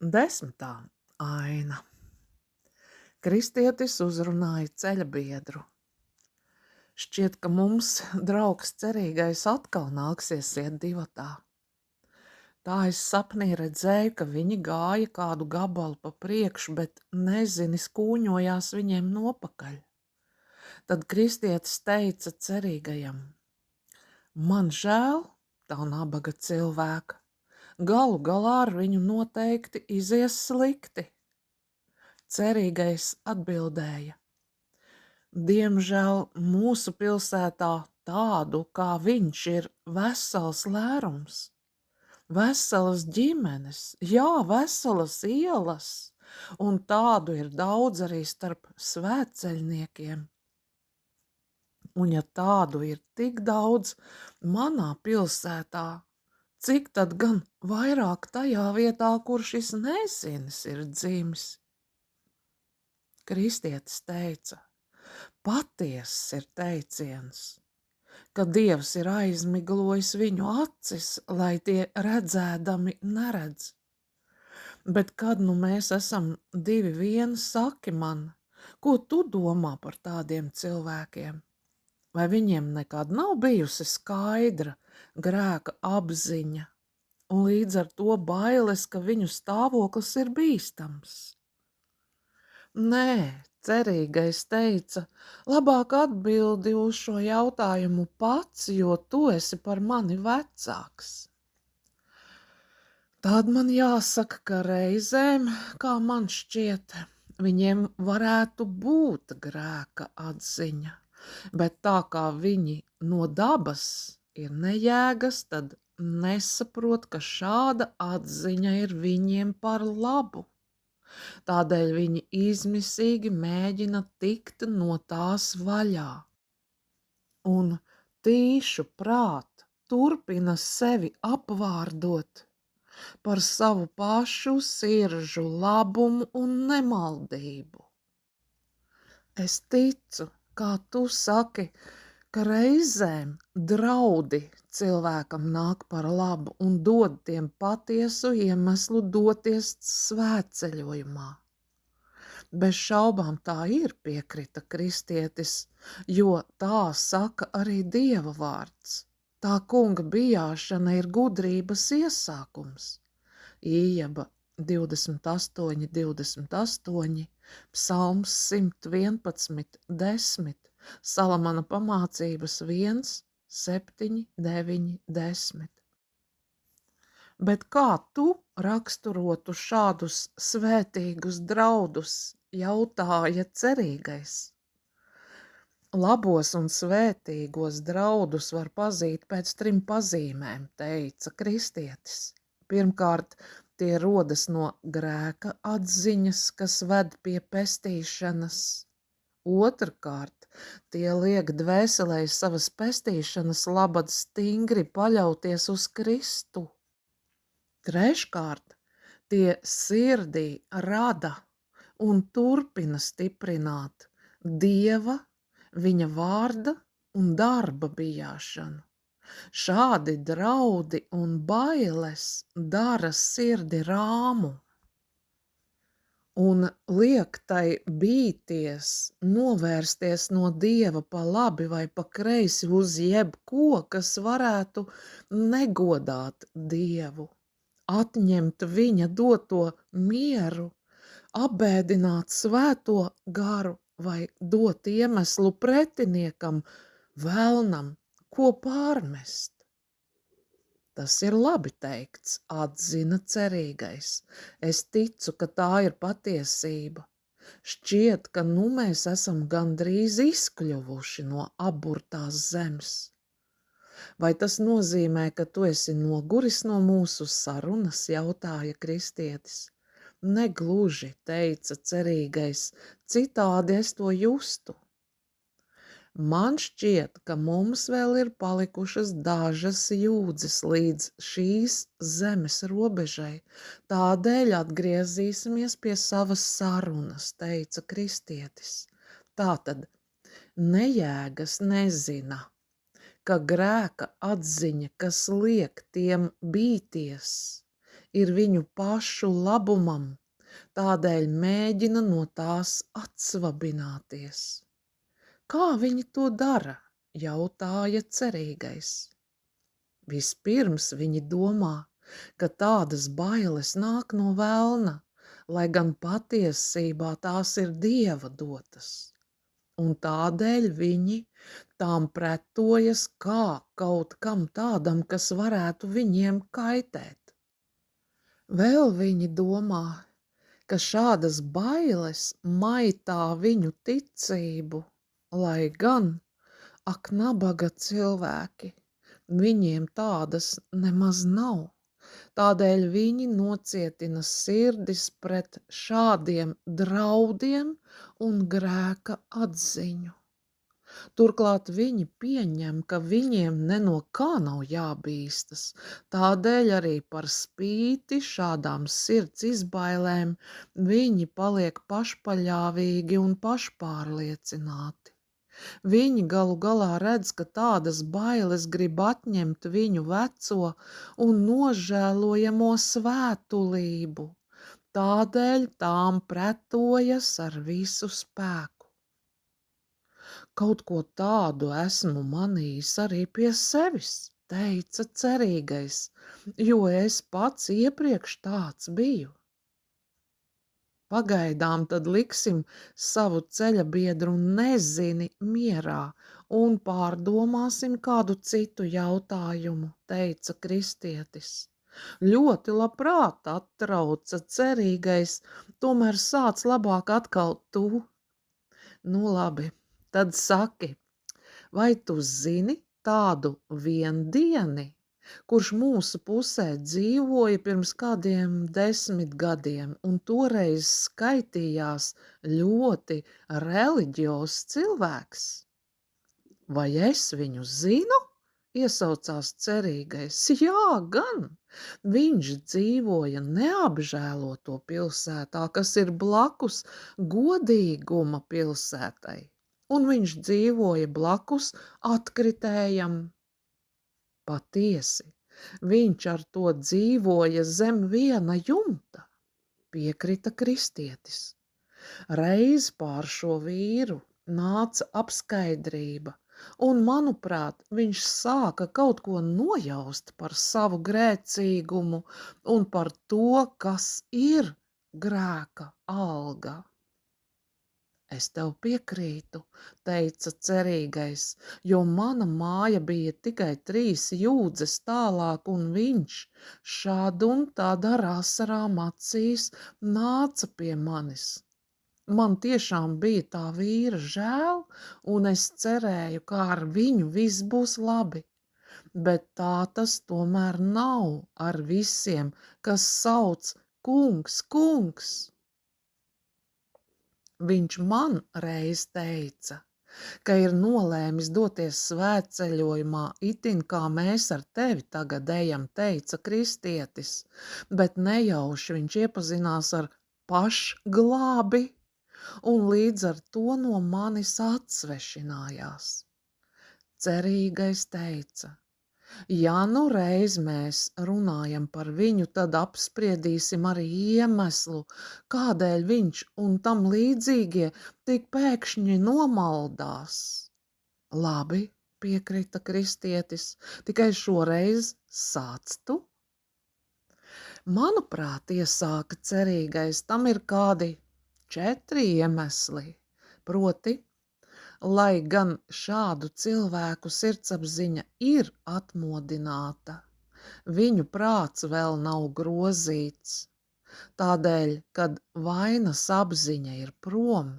10. aina. Kristietis uzrunāja ceļa biedru. Šķiet, ka mums draugs cerīgais atkal nāksies iet divatā. Tā es sapnī redzēju, ka viņi gāja kādu gabalu pa priekšu, bet nezini skūņojās viņiem nopakaļ. Tad kristietis teica cerīgajam: man žēl tā nabaga cilvēka, galu galā ar viņu noteikti izies slikti. Cerīgais atbildēja: diemžēl mūsu pilsētā tādu kā viņš ir vesels lērums, veselas ģimenes, jā, veselas ielas, un tādu ir daudz arī starp svētceļniekiem. Un ja tādu ir tik daudz manā pilsētā, cik tad gan vairāk tajā vietā, kur šis nezinis ir dzimis? Kristietis teica: patiess ir teiciens, ka Dievs ir aizmiglojis viņu acis, lai tie redzēdami neredz. Bet kad nu mēs esam divi vieni, saki man, ko tu domā par tādiem cilvēkiem? Vai viņiem nekad nav bijusi skaidra grēka apziņa, un līdz ar to bailes, ka viņu stāvoklis ir bīstams? Nē, cerīgais teica: labāk atbildi uz šo jautājumu pats, jo tu esi par mani vecāks. Tad man jāsaka, ka reizēm, kā man šķiet, viņiem varētu būt grēka atziņa, bet tā kā viņi no dabas ir nejēgas, tad nesaprot, ka šāda atziņa ir viņiem par labu. Tādēļ viņi izmisīgi mēģina tikt no tās vaļā. Un tīšu prāt turpina sevi apvārdot par savu pašu siržu labumu un nemaldību. Es ticu, kā tu saki, ka reizēm draudi cilvēkam nāk par labu un dod tiem patiesu iemeslu doties svētceļojumā. Bez šaubām tā ir, piekrita kristietis, jo tā saka arī Dieva vārds. Tā kunga bijāšana ir gudrības iesākums. Ījaba 28, 28, Psalms 111, 10, Salamana pamācības 1, 7, 9, 10. Bet kā tu raksturotu šādus svētīgus draudus, jautāja cerīgais? Labos un svētīgos draudus var pazīt pēc 3 pazīmēm, teica kristietis. Pirmkārt, tie rodas no grēka atziņas, kas ved pie pestīšanas. Otrkārt, tie liek dvēselē savas pestīšanas labad stingri paļauties uz Kristu. Treškārt, tie sirdī rada un turpina stiprināt Dieva, viņa vārda un darba bijāšanu. Šādi draudi un bailes dara sirdi rāmu un liek tai bīties, novērsties no Dieva pa labi vai pa kreisi uz jebko, kas varētu negodāt Dievu, atņemt viņa doto mieru, apbēdināt svēto garu vai dot iemeslu pretiniekam, vēlnam, ko pārmest. Tas ir labi teikts, atzina cerīgais. Es ticu, ka tā ir patiesība. Šķiet, ka nu mēs esam gandrīz izkļuvuši no aburtās zemes. Vai tas nozīmē, ka tu esi noguris no mūsu sarunas, jautāja kristietis? Negluži, teica cerīgais, citādi es to justu. Man šķiet, ka mums vēl ir palikušas dažas jūdzes līdz šīs zemes robežai, tādēļ atgriezīsimies pie savas sarunas, teica kristietis. Tātad nejēgas nezina, ka grēka atziņa, kas liek tiem bīties, ir viņu pašu labumam, tādēļ mēģina no tās atsvabināties. Kā viņi to dara? Jautāja cerīgais. Vispirms viņi domā, ka tādas bailes nāk no velna, lai gan patiesībā tās ir Dieva dotas. Un tādēļ viņi tām pretojas kā kaut kam tādam, kas varētu viņiem kaitēt. Vēl viņi domā, ka šādas bailes maitā viņu ticību, lai gan, ak, nabaga cilvēki, viņiem tādas nemaz nav. Tādēļ viņi nocietina sirdis pret šādiem draudiem un grēka atziņu. Turklāt viņi pieņem, ka viņiem ne no kā nav jābīstas, tādēļ arī par spīti šādām sirds izbailēm viņi paliek pašpaļāvīgi un pašpārliecināti. Viņi galu galā redz, ka tādas bailes grib atņemt viņu veco un nožēlojamo svētulību, tādēļ tām pretojas ar visu spēku. Kaut ko tādu esmu manījis arī pie sevis, teica cerīgais, jo es pats iepriekš tāds biju. Pagaidām tad liksim savu ceļabiedru nezini mierā un pārdomāsim kādu citu jautājumu, teica kristietis. Ļoti labprāt, atrauca cerīgais, tomēr sāc labāk atkal tu. Nu labi, tad saki, vai tu zini tādu viendieni, kurš mūsu pusē dzīvoja pirms kādiem 10 gadiem un toreiz skaitījās ļoti reliģiozs cilvēks? Vai es viņu zinu? Iesaucās cerīgais. Jā, gan. Viņš dzīvoja Neapžēloto pilsētā, kas ir blakus Godīguma pilsētai, un viņš dzīvoja blakus Atkritējam. Patiesi, viņš ar to dzīvoja zem viena jumta, piekrita kristietis. Reiz pār šo vīru nāca apskaidrība, un, manuprāt, viņš sāka kaut ko nojaust par savu grēcīgumu un par to, kas ir grēka alga. Es tev piekrītu, teica cerīgais, jo mana māja bija tikai 3 jūdzes tālāk, un viņš šādu un tādā ar asarām acīs nāca pie manis. Man tiešām bija tā vīra žēl, un es cerēju, ka ar viņu viss būs labi. Bet tā tas tomēr nav ar visiem, kas sauc kungs, kungs. Viņš man reiz teica, ka ir nolēmis doties svētceļojumā itin kā mēs ar tevi tagad ejam, teica kristietis, bet nejauši viņš iepazinās ar pašglābi un līdz ar to no manis atsvešinājās. Cerīgais teica, ja nu reiz mēs runājam par viņu, tad apspriedīsim arī iemeslu, kādēļ viņš un tam līdzīgie tik pēkšņi nomaldās. Labi, piekrita kristietis, tikai šoreiz sāc tu. Manuprāt, iesāka cerīgais, tam ir kādi 4 iemesli, proti, lai gan šādu cilvēku sirdsapziņa ir atmodināta, viņu prāts vēl nav grozīts. Tādēļ, kad vainas apziņa ir prom,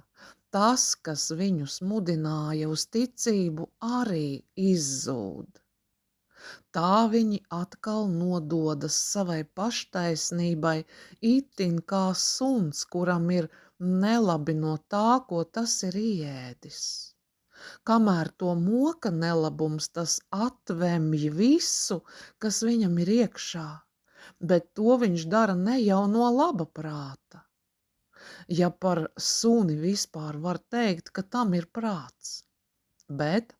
tas, kas viņus mudināja uz ticību, arī izzūd. Tā viņi atkal nododas savai paštaisnībai, itin kā suns, kuram ir nelabi no tā, ko tas ir ieēdis. Kamēr to moka nelabums, tas atvemj visu, kas viņam ir iekšā, bet to viņš dara ne jau no laba prāta. Ja par suni vispār var teikt, ka tam ir prāts, bet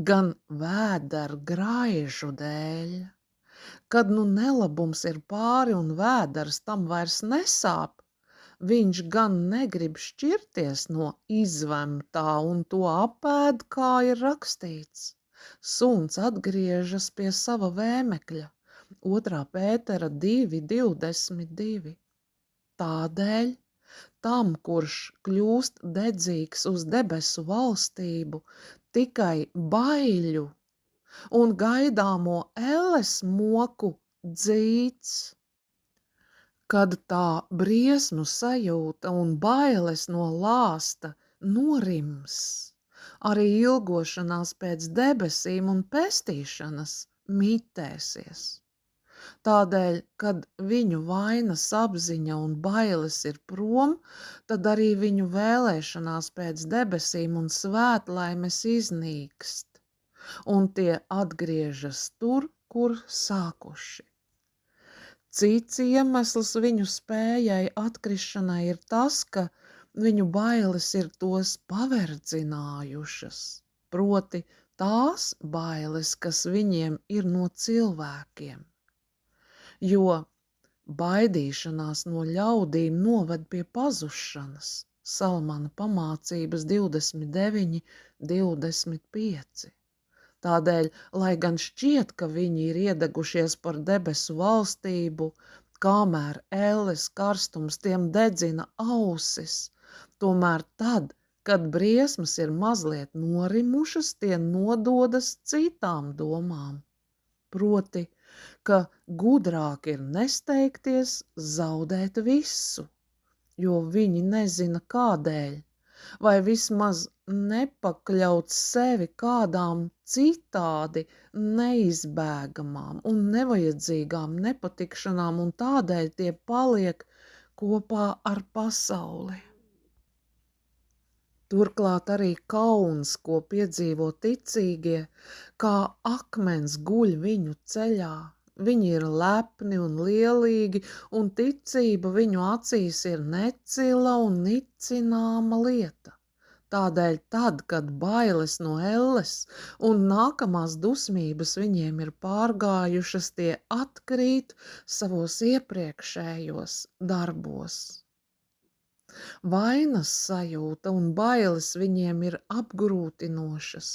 gan vēdera graižu dēļ. Kad nu nelabums ir pāri un vēders tam vairs nesāp, viņš gan negrib šķirties no izvemtā un to apēd, kā ir rakstīts. Suns atgriežas pie sava vēmekļa. 2. Pētera 2:22. Tādēļ tam, kurš kļūst dedzīgs uz debesu valstību, tikai baiļu un gaidāmo elles moku dzīts. Kad tā briesmu sajūta un bailes no lāsta norims, arī ilgošanās pēc debesīm un pestīšanas mitēsies. Tādēļ, kad viņu vainas apziņa un bailes ir prom, tad arī viņu vēlēšanās pēc debesīm un svētlaimes iznīkst, un tie atgriežas tur, kur sākuši. Cits iemesls viņu spējai atkrišanai ir tas, ka viņu bailes ir tos paverdzinājušas, proti tās bailes, kas viņiem ir no cilvēkiem. Jo baidīšanās no ļaudīm noved pie pazušanas. Salmana pamācības 29:25. Tādēļ, lai gan šķiet, ka viņi ir iedegušies par debesu valstību, kamēr elles karstums tiem dedzina ausis, tomēr tad, kad briesmas ir mazliet norimušas, tie nododas citām domām. Proti, ka gudrāk ir nesteigties zaudēt visu, jo viņi nezina kādēļ, vai vismaz nepakļaut sevi kādām citādi neizbēgamām un nevajadzīgām nepatikšanām, un tādēļ tie paliek kopā ar pasauli. Turklāt arī kauns, ko piedzīvo ticīgie, kā akmens guļ viņu ceļā. Viņi ir lepni un lielīgi, un ticība viņu acīs ir necila un nicināma lieta. Tādēļ tad, kad bailes no elles un nākamās dusmības viņiem ir pārgājušas, tie atkrīt savos iepriekšējos darbos. Vainas sajūta un bailes viņiem ir apgrūtinošas.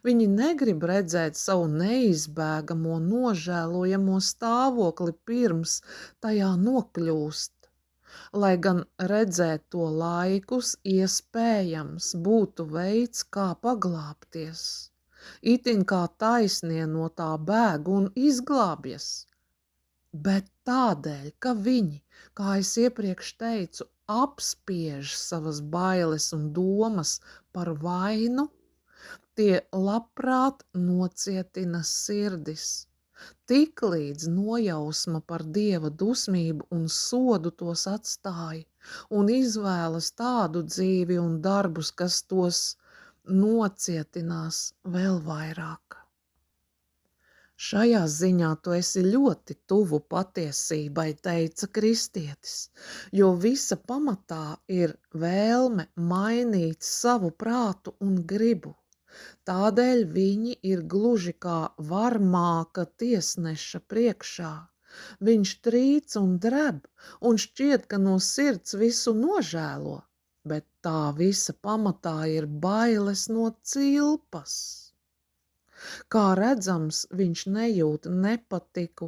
Viņi negrib redzēt savu neizbēgamo, nožēlojamo stāvokli pirms tajā nokļūst. Lai gan redzēt to laikus iespējams būtu veids, kā paglābties. Itin kā taisnie no tā bēg un izglābjas. Bet tādēļ, ka viņi, kā es iepriekš teicu, apspiež savas bailes un domas par vainu, tie labprāt nocietina sirdis. Tiklīdz nojausma par Dieva dusmību un sodu tos atstāja un izvēlas tādu dzīvi un darbus, kas tos nocietinās vēl vairāk. Šajā ziņā tu esi ļoti tuvu patiesībai, teica kristietis, jo visa pamatā ir vēlme mainīt savu prātu un gribu. Tādēļ viņi ir gluži kā varmāka tiesneša priekšā. Viņš trīc un dreb un šķiet, ka no sirds visu nožēlo, bet tā visa pamatā ir bailes no cilpas. Kā redzams, viņš nejūt nepatiku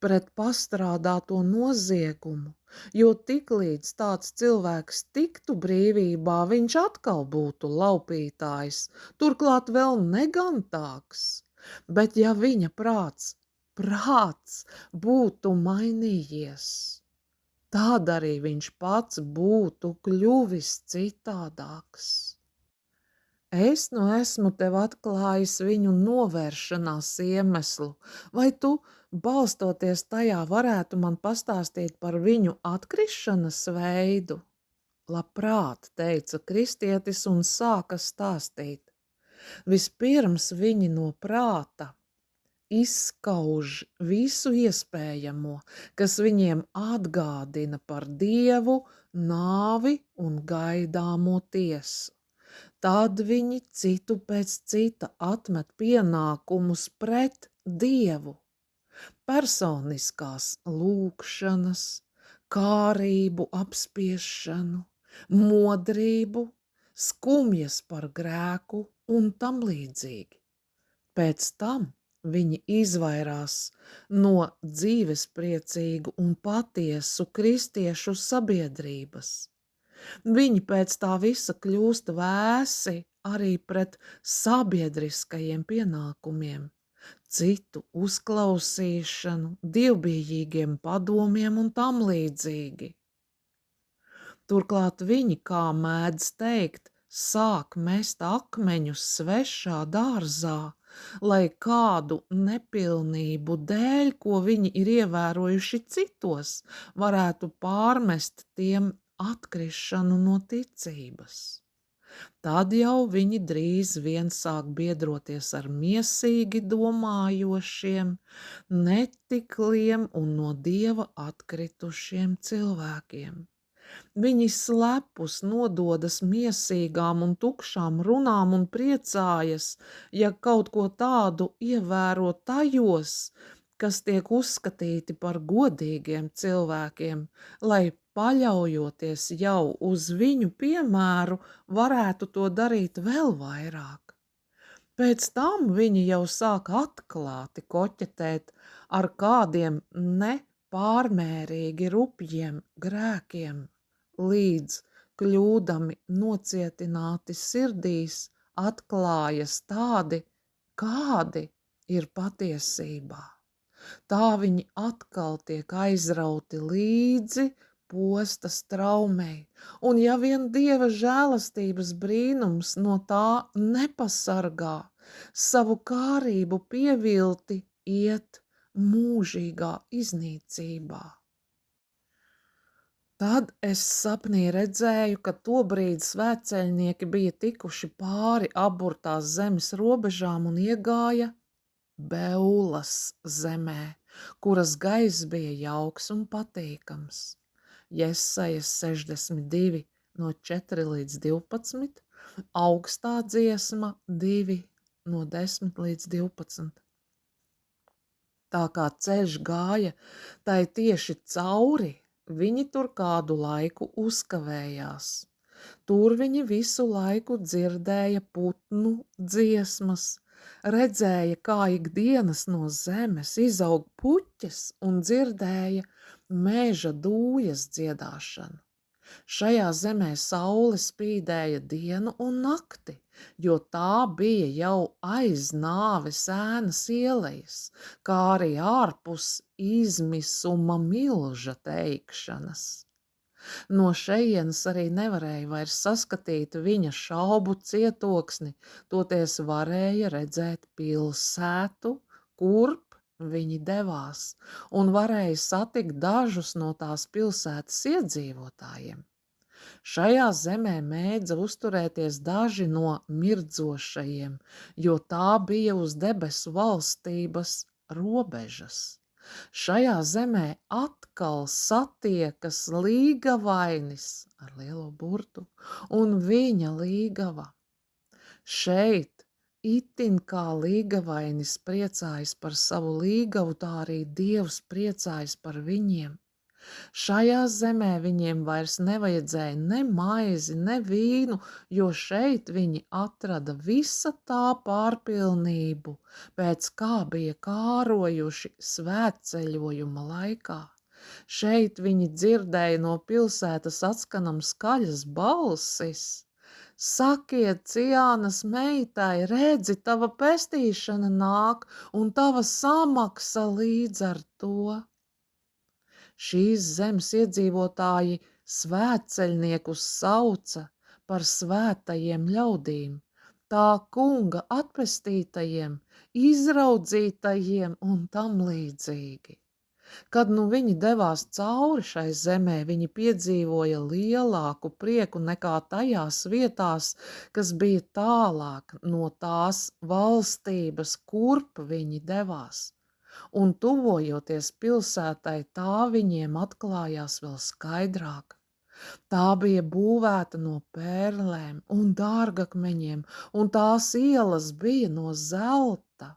pret pastrādāto noziegumu, jo tiklīdz tāds cilvēks tiktu brīvībā, viņš atkal būtu laupītājs, turklāt vēl negantāks. Bet ja viņa prāts būtu mainījies, tad arī viņš pats būtu kļuvis citādāks. Es esmu tev atklājis viņu novēršanās iemeslu, vai tu, balstoties tajā, varētu man pastāstīt par viņu atkrišanas veidu? Labprāt, teica kristietis un sāka stāstīt. Vispirms viņi no prāta izskauž visu iespējamo, kas viņiem atgādina par Dievu, nāvi un gaidāmo tiesu. Tad viņi citu pēc cita atmet pienākumus pret Dievu. personiskās lūgšanas, kārību apspiešanu, modrību, skumjas par grēku un tam līdzīgi. Pēc tam viņi izvairās no dzīvespriecīgu un patiesu kristiešu sabiedrības. Viņi pēc tā visa kļūst vēsi arī pret sabiedriskajiem pienākumiem, citu uzklausīšanu, dievbijīgiem padomiem un tam līdzīgi. Turklāt viņi, kā mēdz teikt, sāk mest akmeņus svešā dārzā, lai kādu nepilnību dēļ, ko viņi ir ievērojuši citos, varētu pārmest tiem atkrišanu no ticības. Tad jau viņi drīz vien sāk biedroties ar miesīgi domājošiem, netikliem un no Dieva atkritušiem cilvēkiem. Viņi slepus nododas miesīgām un tukšām runām un priecājas, ja kaut ko tādu ievēro tajos, kas tiek uzskatīti par godīgiem cilvēkiem, lai paļaujoties jau uz viņu piemēru, varētu to darīt vēl vairāk. Pēc tam viņi jau sāk atklāti koķetēt ar kādiem nepārmērīgi rupjiem grēkiem, līdz kļūdami nocietināti sirdīs atklājas tādi, kādi ir patiesībā. Tā viņi atkal tiek aizrauti līdzi posta straumei, un ja vien Dieva žēlastības brīnums no tā nepasargā, savu kārību pievilti iet mūžīgā iznīcībā. Tad es sapnī redzēju, ka tobrīd svētceļnieki bija tikuši pāri aburtās zemes robežām un iegāja Beulas zemē, kuras gaiss bija jauks un patīkams. Jesajas 62 no 4 līdz 12, augstā dziesma 2 no 10 līdz 12. Tā kā ceļš gāja tai tieši cauri, viņi tur kādu laiku uzkavējās. Tur viņi visu laiku dzirdēja putnu dziesmas, redzēja, kā ikdienas no zemes izaug puķes un dzirdēja meža dūjas dziedāšanu. Šajā zemē saule spīdēja dienu un nakti, jo tā bija jau aiz nāves ēnas ielejas, kā arī ārpus izmisuma milža teikšanas. No šejienes arī nevarēja vairs saskatīt viņa šaubu cietoksni, toties varēja redzēt pilsētu, kurp viņi devās, un varēja satikt dažus no tās pilsētas iedzīvotājiem. Šajā zemē mēdza uzturēties daži no mirdzošajiem, jo tā bija uz debesu valstības robežas. Šajā zemē atkal satiekas līgavainis ar lielo burtu un viņa līgava. Šeit itin kā līgavainis priecājas par savu līgavu, tā arī Dievs priecājas par viņiem. Šajā zemē viņiem vairs nevajadzēja ne maizi, ne vīnu, jo šeit viņi atrada visa tā pārpilnību, pēc kā bija kārojuši svētceļojuma laikā. Šeit viņi dzirdēja no pilsētas atskanam skaļas balsis. Sakiet Ciānas meitai, redzi, tava pestīšana nāk un tava samaksa līdz ar to. Šīs zemes iedzīvotāji svētceļniekus sauca par svētajiem ļaudīm, tā kunga atpestītajiem, izraudzītajiem un tam līdzīgi. Kad nu viņi devās cauri šai zemē, viņi piedzīvoja lielāku prieku nekā tajās vietās, kas bija tālāk no tās valstības, kurp viņi devās. Un tuvojoties pilsētai, tā viņiem atklājās vēl skaidrāk. Tā bija būvēta no pērlēm un dārgakmeņiem, un tās ielas bija no zelta.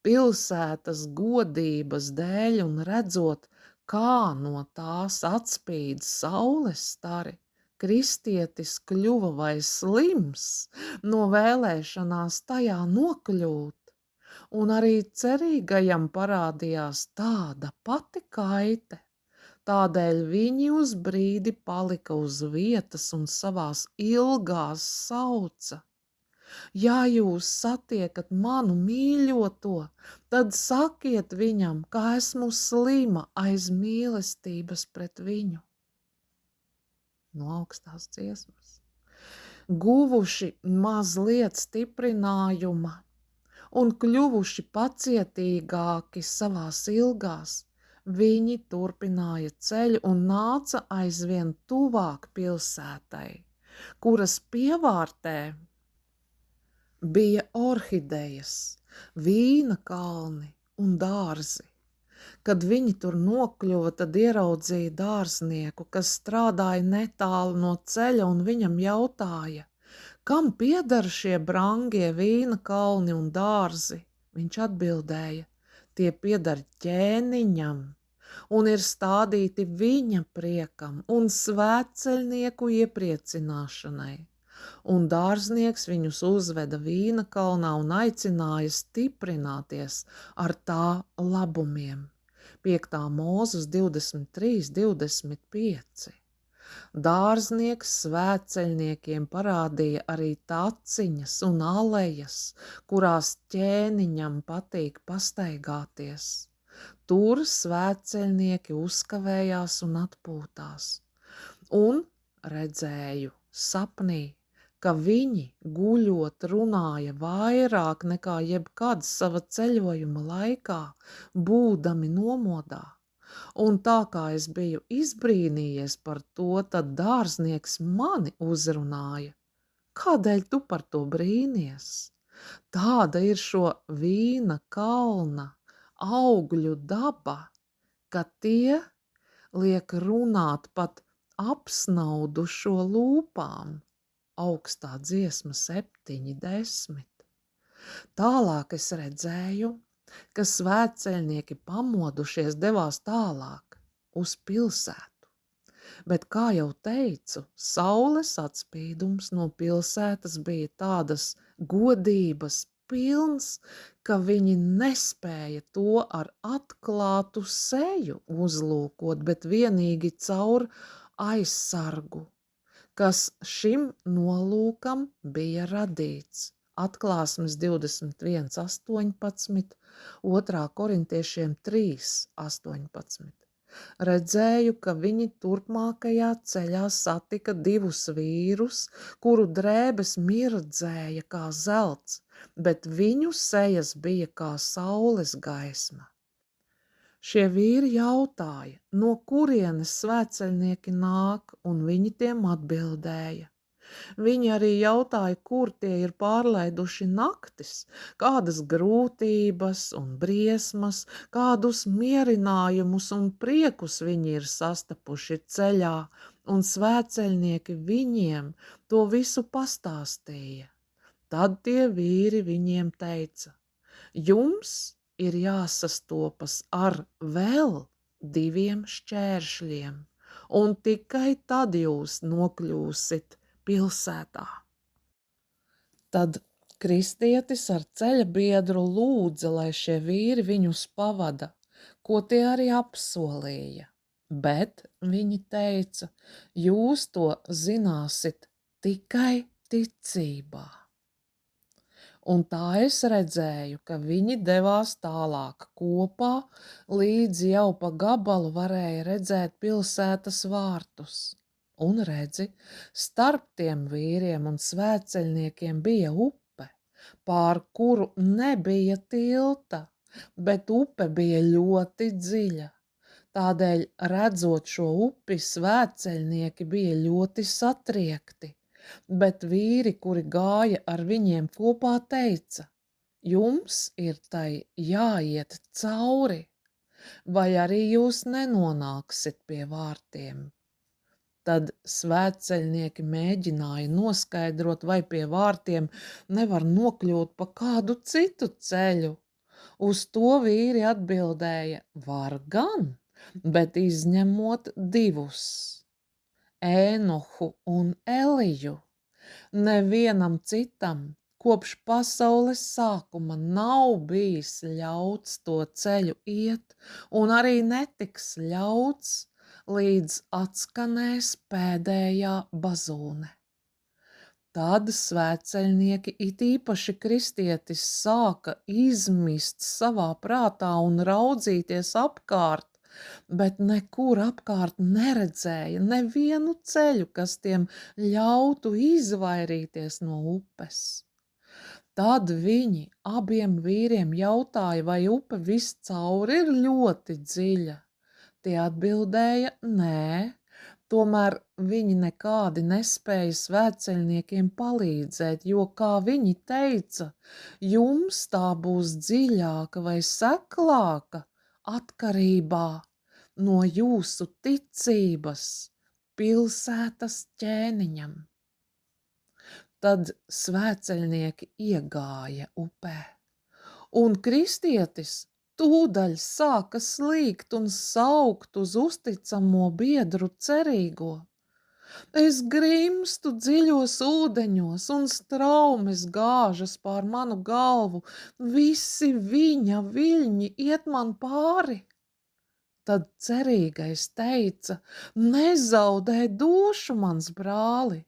pilsētas godības dēļ un redzot, kā no tās atspīd saules stari, kristietis kļuva vai slims no vēlēšanās tajā nokļūt, un arī cerīgajam parādījās tāda pati kaite. Tādēļ viņi uz brīdi palika uz vietas un savās ilgās sauca. Ja jūs satiekat manu mīļoto, tad sakiet viņam, ka esmu slima aiz mīlestības pret viņu. No augstās dziesmas. Guvuši mazliet stiprinājuma un kļuvuši pacietīgāki savās ilgās, viņi turpināja ceļu un nāca aizvien tuvāk pilsētai, kuras pievārtē bija orhidejas, vīna kalni un dārzi. Kad viņi tur nokļuva, tad ieraudzīja dārznieku, kas strādāja netālu no ceļa, un viņam jautāja, kam pieder šie brangie vīna kalni un dārzi? Viņš atbildēja, tie pieder ķēniņam un ir stādīti viņa priekam un svētceļnieku iepriecināšanai. Un dārznieks viņus uzveda vīna kalnā un aicināja stiprināties ar tā labumiem. 5. Mūzes 23:25. Dārznieks svētceļniekiem parādīja arī taciņas un alejas, kurās ķēniņam patīk pastaigāties. Tur svētceļnieki uzkavējās un atpūtās, un redzēju sapnī, ka viņi guļot runāja vairāk nekā jebkad sava ceļojuma laikā, būdami nomodā. Un tā kā es biju izbrīnījies par to, tad dārznieks mani uzrunāja. Kādēļ tu par to brīnies? Tāda ir šo vīna kalna augļu daba, ka tie liek runāt pat apsnaudušo lūpām. Augstā dziesma 7:10. Tālāk es redzēju, ka svētceļnieki pamodušies devās tālāk uz pilsētu. Bet, kā jau teicu, saules atspīdums no pilsētas bija tādas godības pilns, ka viņi nespēja to ar atklātu seju uzlūkot, bet vienīgi caur aizsargu, kas šim nolūkam bija radīts. Atklāsmes 21:18, 2. Korintiešiem 3:18. Redzēju, ka viņi turpmākajā ceļā satika divus vīrus, kuru drēbes mirdzēja kā zelts, bet viņu sejas bija kā saules gaisma. Šie vīri jautāja, no kurienes svētceļnieki nāk, un viņi tiem atbildēja. Viņi arī jautāja, kur tie ir pārlaiduši naktis, kādas grūtības un briesmas, kādus mierinājumus un priekus viņi ir sastapuši ceļā, un svētceļnieki viņiem to visu pastāstīja. Tad tie vīri viņiem teica, jums ir jāsastopas ar vēl 2 šķēršļiem, un tikai tad jūs nokļūsit pilsētā. Tad kristietis ar ceļa biedru lūdza, lai šie vīri viņus pavada, ko tie arī apsolīja. Bet viņi teica, jūs to zināsit tikai ticībā. Un tā es redzēju, ka viņi devās tālāk kopā, līdz jau pa gabalu varēja redzēt pilsētas vārtus. Un redzi, starp tiem vīriem un svētceļniekiem bija upe, pār kuru nebija tilta, bet upe bija ļoti dziļa. Tādēļ, redzot šo upi, svētceļnieki bija ļoti satriekti, bet vīri, kuri gāja ar viņiem kopā, teica, jums ir tai jāiet cauri, vai arī jūs nenonāksit pie vārtiem. Tad svētceļnieki mēģināja noskaidrot, vai pie vārtiem nevar nokļūt pa kādu citu ceļu, Uz to vīri atbildēja: var gan, bet izņemot divus - Ēnohu un Eliju. Nevienam citam kopš pasaules sākuma nav bijis ļauts to ceļu iet, un arī netiks ļauts, līdz atskanēs pēdējā bazūne. Tad svētceļnieki, it īpaši kristietis, sāka izmist savā prātā un raudzīties apkārt, bet nekur apkārt neredzēja nevienu ceļu, kas tiem ļautu izvairīties no upes. Tad viņi abiem vīriem jautāja, vai upe viscaur ir ļoti dziļa. Tie atbildēja: nē. Tomēr viņi nekādi nespēja svētceļniekiem palīdzēt, jo, kā viņi teica, jums tā būs dziļāka vai seklāka atkarībā no jūsu ticības pilsētas ķēniņam. Tad svētceļnieki iegāja upē, un kristietis tūdaļ sāka slīgt un saukt uz uzticamo biedru cerīgo. Es grimstu dziļos ūdeņos, un straumes gāžas pār manu galvu, visi viņa viļņi iet man pāri. Tad cerīgais teica: nezaudē dušu, mans brāli,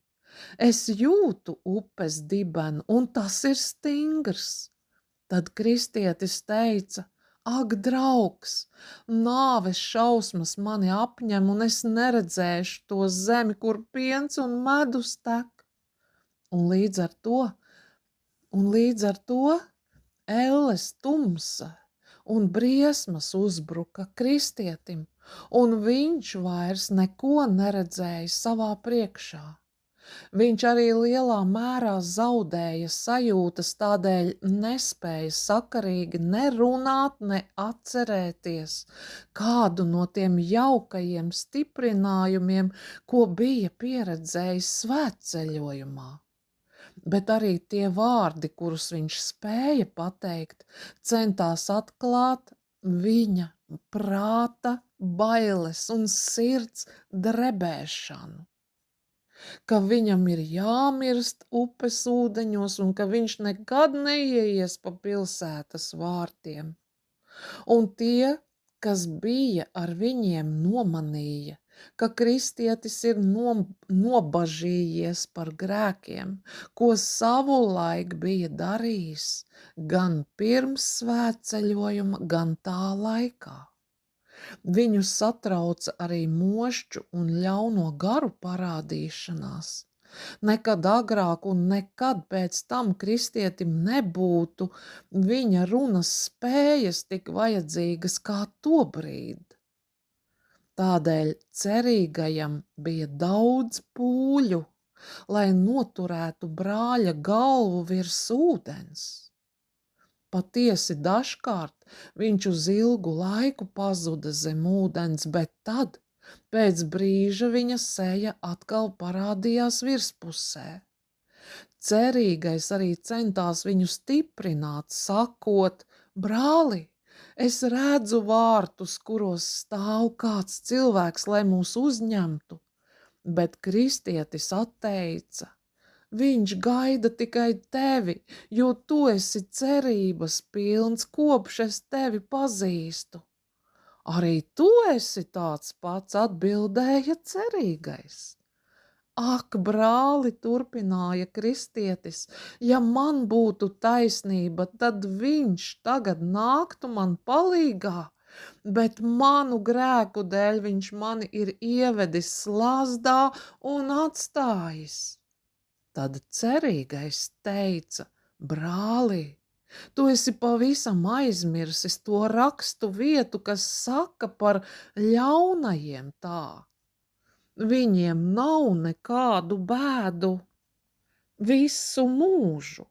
es jūtu upes dibenu, un tas ir stingrs. Tad kristietis teica: ak, draugs, nāves šausmas mani apņem, un es neredzēšu to zemi, kur piens un medus tek. Un līdz ar to elles tumsa un briesmas uzbruka kristietim, un viņš vairs neko neredzēja savā priekšā. Viņš arī lielā mērā zaudēja sajūtas, tādēļ nespēja sakarīgi ne runāt, ne atcerēties kādu no tiem jaukajiem stiprinājumiem, ko bija pieredzējis svētceļojumā. Bet arī tie vārdi, kurus viņš spēja pateikt, centās atklāt viņa prāta bailes un sirds drebēšanu. Ka viņam ir jāmirst upes ūdeņos un ka viņš nekad neieies pa pilsētas vārtiem. Un tie, kas bija ar viņiem, nomanīja, ka kristietis ir nobažījies par grēkiem, ko savulaik bija darījis gan pirms svētceļojuma, gan tā laikā. Viņu satrauca arī mošķu un ļauno garu parādīšanās. Nekad agrāk un nekad pēc tam kristietim nebūtu viņa runas spējas tik vajadzīgas kā tobrīd. Tādēļ cerīgajam bija daudz pūļu, lai noturētu brāļa galvu virs ūdens. Patiesi dažkārt viņš uz ilgu laiku pazuda zem ūdens, bet tad, pēc brīža, viņa seja atkal parādījās virspusē. Cerīgais arī centās viņu stiprināt, sakot: brāli, es redzu vārtus, kuros stāv kāds cilvēks, lai mūs uzņemtu, bet kristietis atteica: viņš gaida tikai tevi, jo tu esi cerības pilns, kopš es tevi pazīstu. Arī tu esi tāds pats, atbildēja cerīgais. Ak, brāli, turpināja kristietis, ja man būtu taisnība, tad viņš tagad nāktu man palīgā, bet manu grēku dēļ viņš mani ir ievedis slazdā un atstājis. Tad cerīgais teica: brāli, tu esi pavisam aizmirsis to rakstu vietu, kas saka par ļaunajiem tā. Viņiem nav nekādu bēdu visu mūžu.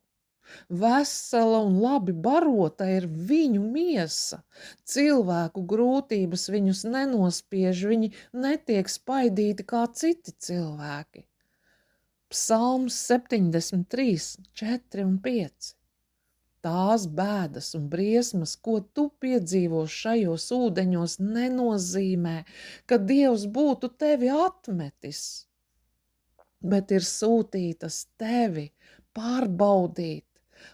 Vesela un labi barota ir viņu miesa. Cilvēku grūtības viņus nenospiež, viņi netiek spaidīti kā citi cilvēki. Psalms 73, 4 un 5. tās bēdas un briesmas, ko tu piedzīvo šajos ūdeņos, nenozīmē, ka Dievs būtu tevi atmetis, bet ir sūtītas tevi pārbaudīt,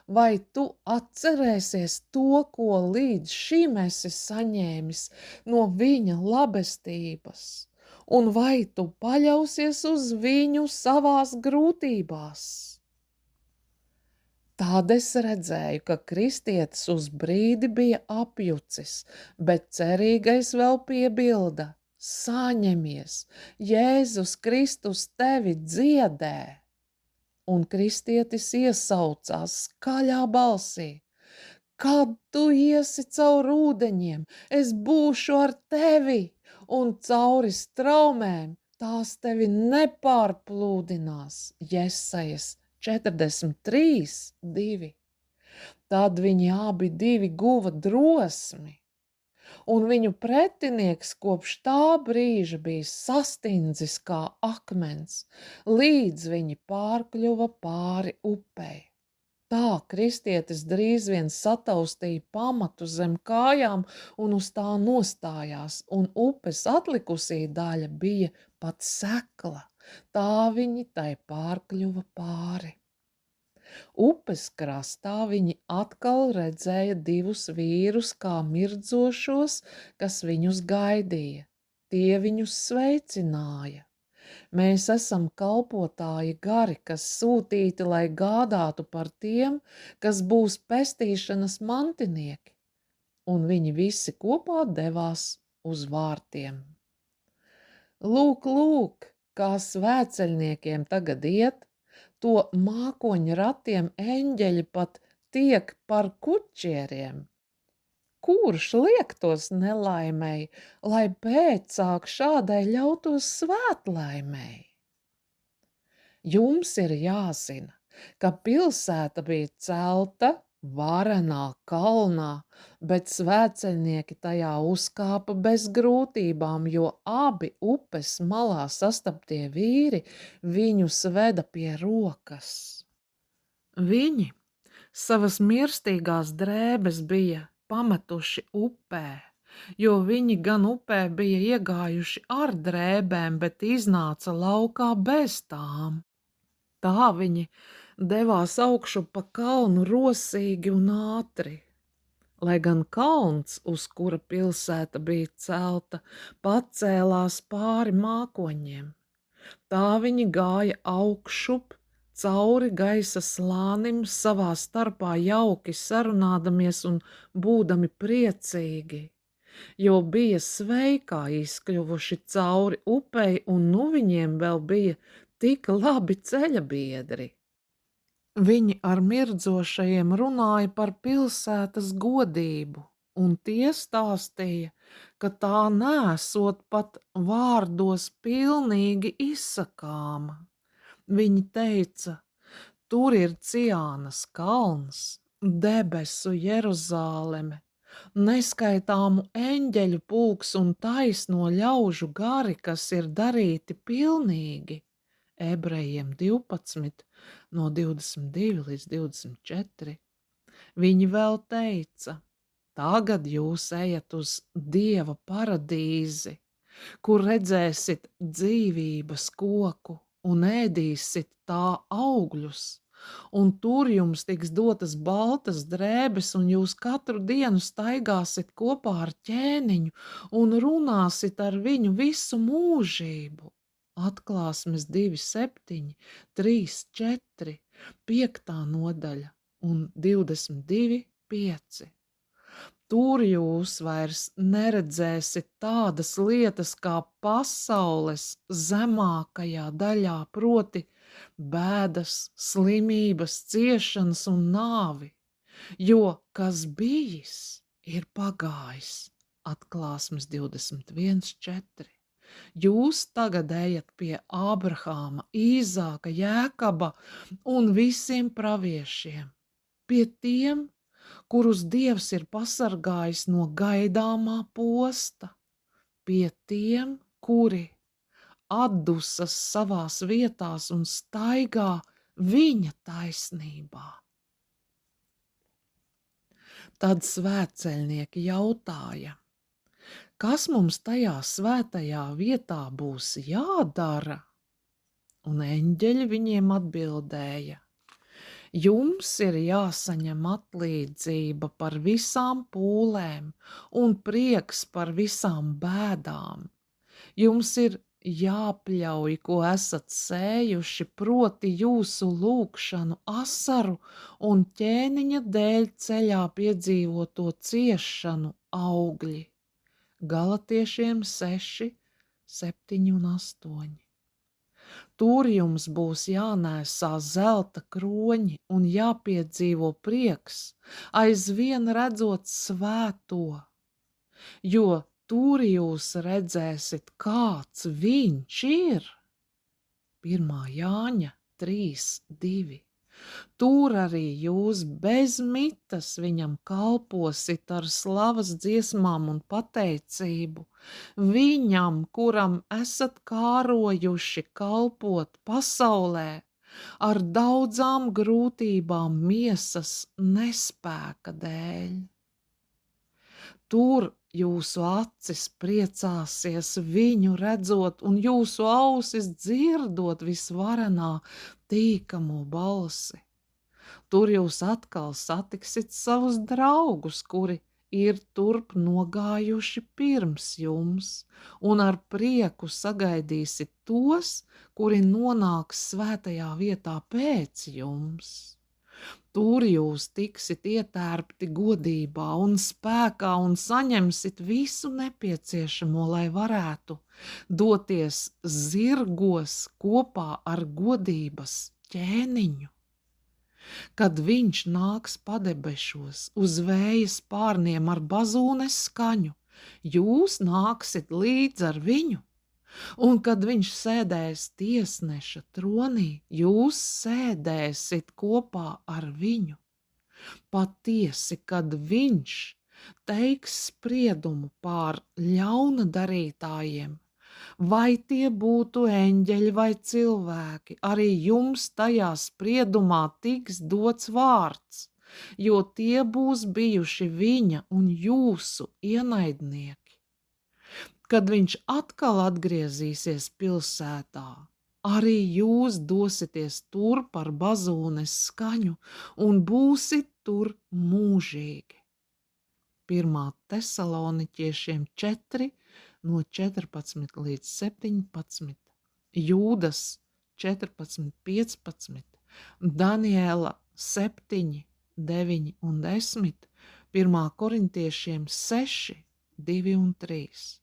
vai tu atcerēsies to, ko līdz šim esi saņēmis no viņa labestības, un vai tu paļausies uz viņu savās grūtībās. Tad es redzēju, ka kristietis uz brīdi bija apjucis, bet cerīgais vēl piebilda: saņemies, Jēzus Kristus tevi dziedē. Un kristietis iesaucās skaļā balsī: kad tu iesi cauri ūdeņiem, es būšu ar tevi, un cauri straumēm tās tevi nepārplūdinās. Jesajas 43:2. Tad viņi abi divi guva drosmi, un viņu pretinieks kopš tā brīža bija sastindzis kā akmens, līdz viņi pārkļuva pāri upei. Tā kristietis drīz vien sataustīja pamatu zem kājām un uz tā nostājās, un upes atlikusī daļa bija pat sekla. Tā viņi tai pārkļuva pāri. Upes krastā viņi atkal redzēja divus vīrus kā mirdzošos, kas viņus gaidīja. Tie viņus sveicināja. Mēs esam kalpotāji gari, kas sūtīti, lai gādātu par tiem, kas būs pestīšanas mantinieki, un viņi visi kopā devās uz vārtiem. Lūk, lūk, kā svētceļniekiem tagad iet, to mākoņu ratiem eņģeļi pat tiek par kučieriem. Kurš liektos nelaimēji, lai pēcāk šādai ļautos svētlaimēji? Jums ir jāzina, ka pilsēta bija celta varenā kalnā, bet svētceļnieki tajā uzkāpa bez grūtībām, jo abi upes malā sastaptie vīri viņus veda pie rokas. Viņi savas mirstīgās drēbes bija pametuši upē, jo viņi gan upē bija iegājuši ar drēbēm, bet iznāca laukā bez tām. Tā viņi devās augšu pa kalnu rosīgi un ātri, lai gan kalns, uz kura pilsēta bija celta, pacēlās pāri mākoņiem. Tā viņi gāja augšup cauri gaisa slānim, savā starpā jauki sarunādamies un būdami priecīgi, jo bija sveikā izkļuvuši cauri upei, un nu viņiem vēl bija tik labi ceļabiedri. Viņi ar mirdzošajiem runāja par pilsētas godību, un tie stāstīja, ka tā nesot pat vārdos pilnīgi izsakāma. Viņi teica: tur ir Ciānas kalns, debesu Jeruzāleme, neskaitāmu eņģeļu pulks un taisno ļaužu gari, kas ir darīti pilnīgi. Ebrejiem 12, no 22 līdz 24. Viņi vēl teica: tagad jūs ejat uz Dieva paradīzi, kur redzēsit dzīvības koku un ēdīsit tā augļus, un tur jums tiks dotas baltas drēbes, un jūs katru dienu staigāsit kopā ar ķēniņu un runāsit ar viņu visu mūžību. Atklāsmes 2:7, 3:4, 5. nodaļa un 22:5. Tur jūs vairs neredzēsiet tādas lietas kā pasaules zemākajā daļā, proti bēdas, slimības, ciešanas un nāvi, jo kas bijis, ir pagājis. Atklāsmes 21:4. Jūs tagad ejat pie Ābrahāma, Īzāka, Jēkaba un visiem praviešiem, pie tiem, kurus Dievs ir pasargājis no gaidāmā posta, pie tiem, kuri atdusas savās vietās un staigā viņa taisnībā. Tad svētceļnieki jautāja, kas mums tajā svētajā vietā būs jādara? Un eņģeļi viņiem atbildēja, jums ir jāsaņem atlīdzība par visām pūlēm un prieks par visām bēdām. Jums ir jāpļauj, ko esat sējuši, proti jūsu lūgšanu, asaru un ķēniņa dēļ ceļā piedzīvoto ciešanu augļi. Galatiešiem 6, 7 un 8. Tur jums būs jānēsā zelta kroņi un jāpiedzīvo prieks, aizvien redzot svēto, jo tur jūs redzēsit, kāds viņš ir. 1. Jāņa 3, 2. Tur arī jūs bez mitas viņam kalposit ar slavas dziesmām un pateicību, viņam, kuram esat kārojuši kalpot pasaulē, ar daudzām grūtībām miesas nespēka dēļ. Tur jūsu acis priecāsies viņu redzot un jūsu ausis dzirdot visvarenā tīkamo balsi. Tur jūs atkal satiksit savus draugus, kuri ir turp nogājuši pirms jums, un ar prieku sagaidīsit tos, kuri nonāks svētajā vietā pēc jums. Tur jūs tiksit ietērpti godībā un spēkā un saņemsit visu nepieciešamo, lai varētu doties zirgos kopā ar godības ķēniņu. Kad viņš nāks padebešos uz vēja spārniem ar bazūnes skaņu, jūs nāksit līdz ar viņu. Un kad viņš sēdēs tiesneša tronī, jūs sēdēsit kopā ar viņu. Patiesi, kad viņš teiks spriedumu pār ļauna darītājiem, vai tie būtu eņģeļi vai cilvēki, arī jums tajā spriedumā tiks dots vārds, jo tie būs bijuši viņa un jūsu ienaidnieki. Kad viņš atkal atgriezīsies pilsētā, arī jūs dosieties tur par bazūnes skaņu un būsit tur mūžīgi. 1. Tesaloniķiešiem 4, no 14 līdz 17, Jūdas 14, 15, Daniela 7, 9 un 10, 1. Korintiešiem 6, 2 un 3.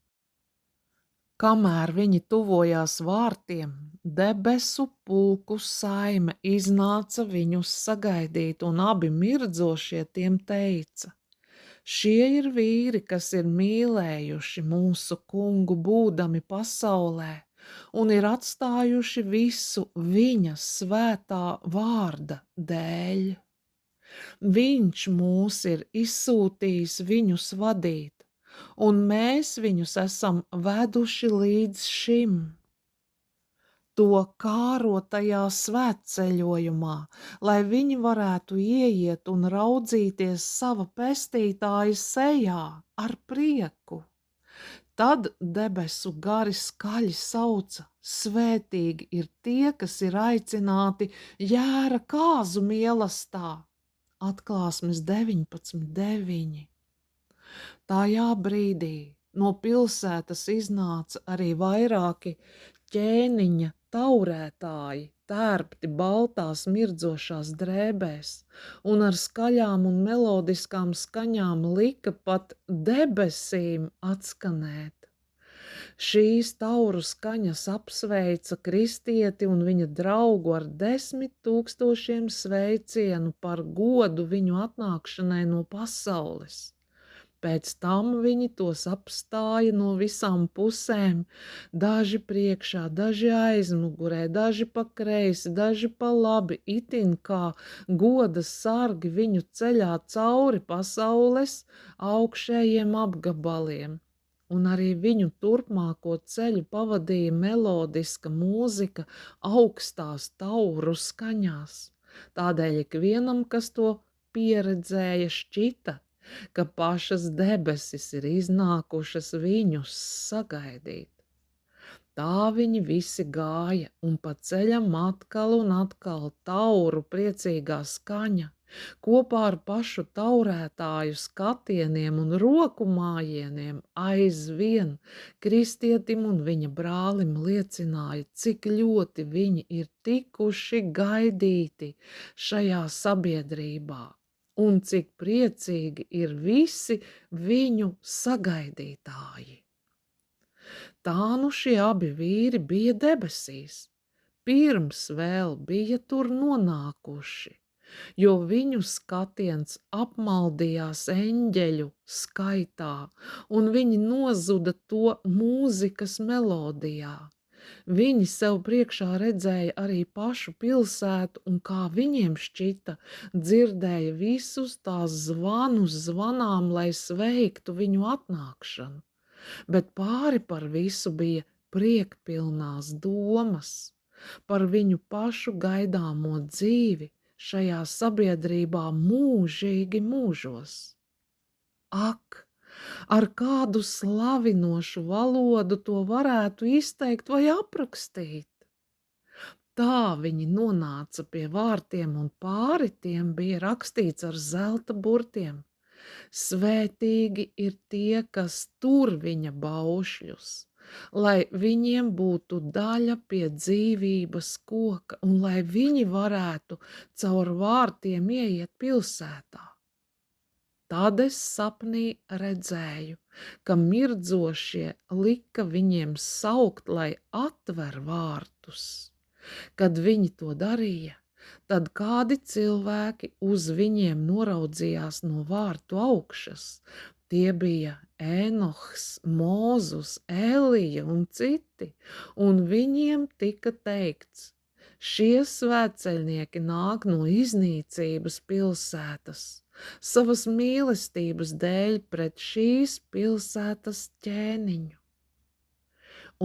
Kamēr viņi tuvojās vārtiem, debesu pulku saime iznāca viņus sagaidīt, un abi mirdzošie tiem teica: šie ir vīri, kas ir mīlējuši mūsu kungu būdami pasaulē, un ir atstājuši visu viņa svētā vārda dēļ. Viņš mūs ir izsūtījis viņus vadīt, un mēs viņus esam veduši līdz šim. To kārotajā svētceļojumā, lai viņi varētu ieiet un raudzīties sava pestītāja sejā ar prieku. Tad debesu gari skaļi sauca: svētīgi ir tie, kas ir aicināti jēra kāzu mīlestā. Atklāsmes 19:9. Tajā brīdī no pilsētas iznāca arī vairāki ķēniņa taurētāji, tērpti baltās mirdzošās drēbēs, un ar skaļām un melodiskām skaņām lika pat debesīm atskanēt. Šīs tauru skaņas apsveica kristieti un viņa draugu ar 10 000 sveicienu par godu viņu atnākšanai no pasaules. Pēc tam viņi tos apstāja no visām pusēm, daži priekšā, daži aizmugurē, daži pa kreisi, daži pa labi, itin kā goda sargi viņu ceļā cauri pasaules augšējiem apgabaliem. Un arī viņu turpmāko ceļu pavadīja melodiska mūzika augstās tauru skaņās. Tādēļ ikvienam, kas to pieredzēja, šķita, ka pašas debesis ir iznākušas viņus sagaidīt. Tā viņi visi gāja, un pa ceļam atkal un atkal tauru priecīgā skaņa, kopā ar pašu taurētāju skatieniem un roku mājieniem aizvien kristietim un viņa brālim liecināja, cik ļoti viņi ir tikuši gaidīti šajā sabiedrībā, un cik priecīgi ir visi viņu sagaidītāji. Tā nu šie abi vīri bija debesīs, pirms vēl bija tur nonākuši, jo viņu skatiens apmaldījās eņģeļu skaitā, un viņi nozuda to mūzikas melodijā. Viņi sev priekšā redzēja arī pašu pilsētu, un kā viņiem šķita, dzirdēja visus tās zvanus zvanām, lai sveiktu viņu atnākšanu. Bet pāri par visu bija priekpilnās domas par viņu pašu gaidāmo dzīvi šajā sabiedrībā mūžīgi mūžos. Ak, ar kādu slavinošu valodu to varētu izteikt vai aprakstīt? Tā viņi nonāca pie vārtiem, un pāri tiem bija rakstīts ar zelta burtiem: Svētīgi ir tie, kas tur viņa baušļus, lai viņiem būtu daļa pie dzīvības koka, un lai viņi varētu caur vārtiem ieiet pilsētā. Tad es sapnī redzēju, ka mirdzošie lika viņiem saukt, lai atver vārtus. Kad viņi to darīja, tad kādi cilvēki uz viņiem noraudzījās no vārtu augšas. Tie bija Enohs, Mozus, Elija un citi, un viņiem tika teikts: šie svētceļnieki nāk no iznīcības pilsētas, savas mīlestības dēļ pret šīs pilsētas ķēniņu.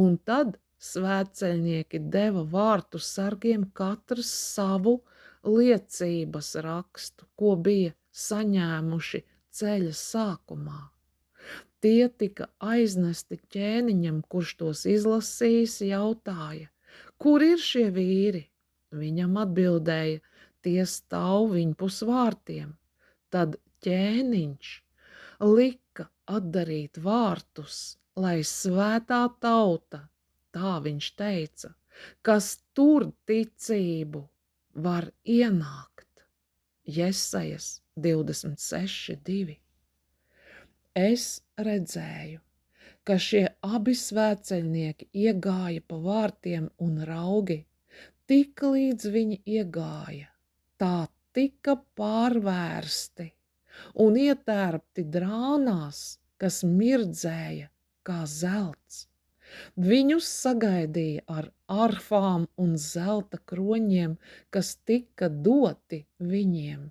Un tad svētceļnieki deva vārtu sargiem katrs savu liecības rakstu, ko bija saņēmuši ceļa sākumā. Tie tika aiznesti ķēniņam, kurš tos izlasījis, jautāja: kur ir šie vīri? Viņam atbildēja: tie stāv viņpus vārtiem. Tad ķēniņš lika atdarīt vārtus, lai svētā tauta, tā viņš teica, kas tur ticību var ienākt. Jesajas 26:2. Es redzēju, ka šie abi svētceļnieki iegāja pa vārtiem un raugi, tik līdz viņi iegāja, tā tika pārvērsti un ietērpti drānās, kas mirdzēja kā zelts. Viņus sagaidīja ar arfām un zelta kroņiem, kas tika doti viņiem.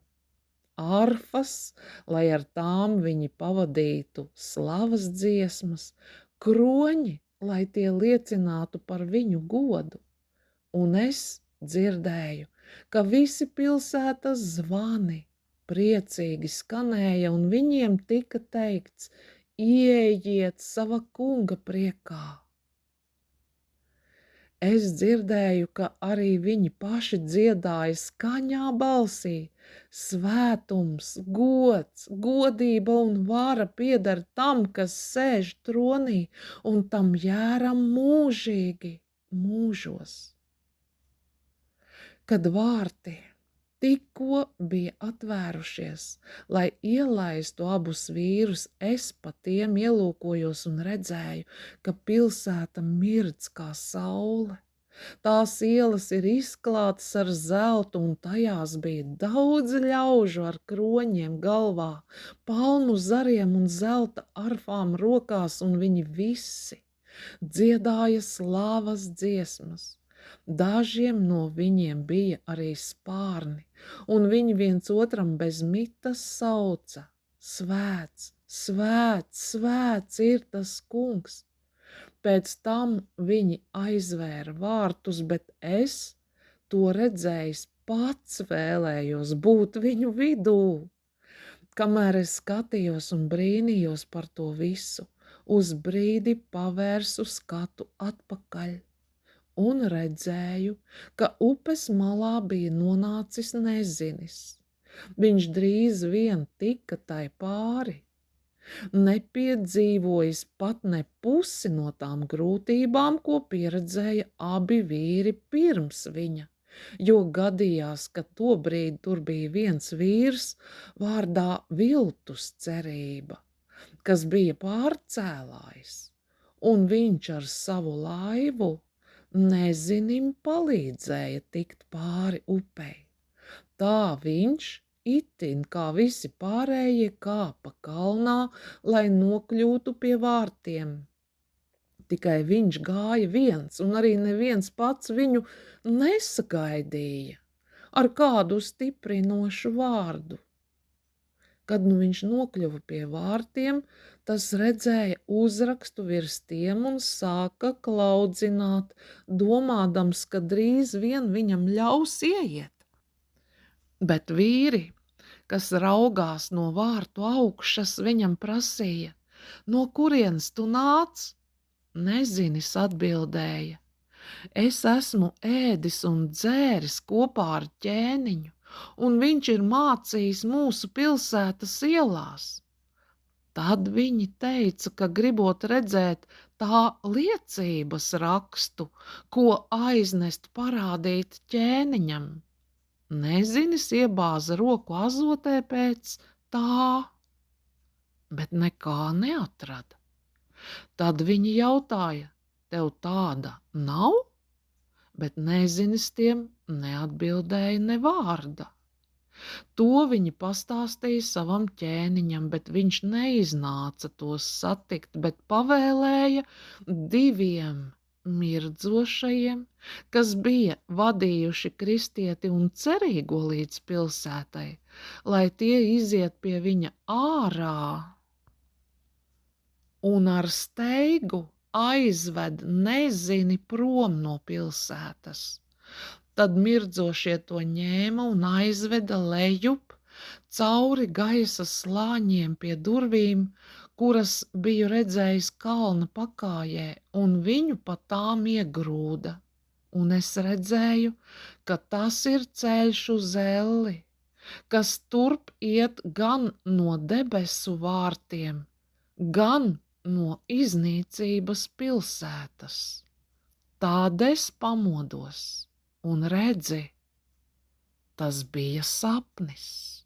Arfas, lai ar tām viņi pavadītu slavas dziesmas, kroņi, lai tie liecinātu par viņu godu. Un es dzirdēju, ka visi pilsētas zvani priecīgi skanēja, un viņiem tika teikts: ieejiet sava kunga priekā. Es dzirdēju, ka arī viņi paši dziedāja skaņā balsī: svētums, gods, godība un vara pieder tam, kas sēž tronī, un tam jēram mūžīgi mūžos. Kad vārti tikko bija atvērušies, lai ielaistu abus vīrus, es pa tiem ielūkojos un redzēju, ka pilsēta mirdz kā saule. Tās ielas ir izklātas ar zeltu, un tajās bija daudz ļaužu ar kroņiem galvā, palmu zariem un zelta arfām rokās, un viņi visi dziedāja slavas dziesmas. Dažiem no viņiem bija arī spārni, un viņi viens otram bez mitas sauca: svēts, svēts, svēts ir tas kungs. Pēc tam viņi aizvēra vārtus, bet es, to redzējis, pats vēlējos būt viņu vidū. Kamēr es skatījos un brīnījos par to visu, uz brīdi pavērsu skatu atpakaļ un redzēju, ka upes malā bija nonācis nezinis. Viņš drīz vien tika tai pāri, nepiedzīvojis pat ne pusi no tām grūtībām, ko pieredzēja abi vīri pirms viņa, jo gadījās, ka tobrīd tur bija viens vīrs vārdā Viltus Cerība, kas bija pārcēlājs, un viņš ar savu laivu nezinim palīdzēja tikt pāri upei. Tā viņš, itin kā visi pārējie, kāpa kalnā, lai nokļūtu pie vārtiem. Tikai viņš gāja viens, un arī neviens pats viņu nesagaidīja ar kādu stiprinošu vārdu. Kad nu viņš nokļuva pie vārtiem, tas redzēja uzrakstu virs tiem un sāka klaudzināt, domādams, ka drīz vien viņam ļaus ieiet. Bet vīri, kas raugās no vārtu augšas, viņam prasīja: "No kurienes tu nāc?" Nezinis atbildēja: "Es esmu ēdis un dzēris kopā ar ķēniņu, un viņš ir mācījis mūsu pilsētas ielās." Tad viņi teica, ka gribot redzēt tā liecības rakstu, ko aiznest parādīt ķēniņam. Nezinis iebāza roku azotē pēc tā, bet nekā neatrada. Tad viņi jautāja: "Tev tāda nav?" Bet nezinis tiem neatbildēja ne vārda. To viņi pastāstīja savam ķēniņam, bet viņš neiznāca tos satikt, bet pavēlēja diviem mirdzošajiem, kas bija vadījuši kristieti un cerīgo līdz pilsētai, lai tie iziet pie viņa ārā un ar steigu aizved nezini prom no pilsētas. Tad mirdzošie to ņēma un aizveda lejup cauri gaisa slāņiem pie durvīm, kuras biju redzējis kalna pakājē, un viņu pa tām iegrūda. Un es redzēju, ka tas ir ceļš uz elli, kas turp iet gan no debesu vārtiem, gan no iznīcības pilsētas. Tād es pamodos un redzi, tas bija sapnis.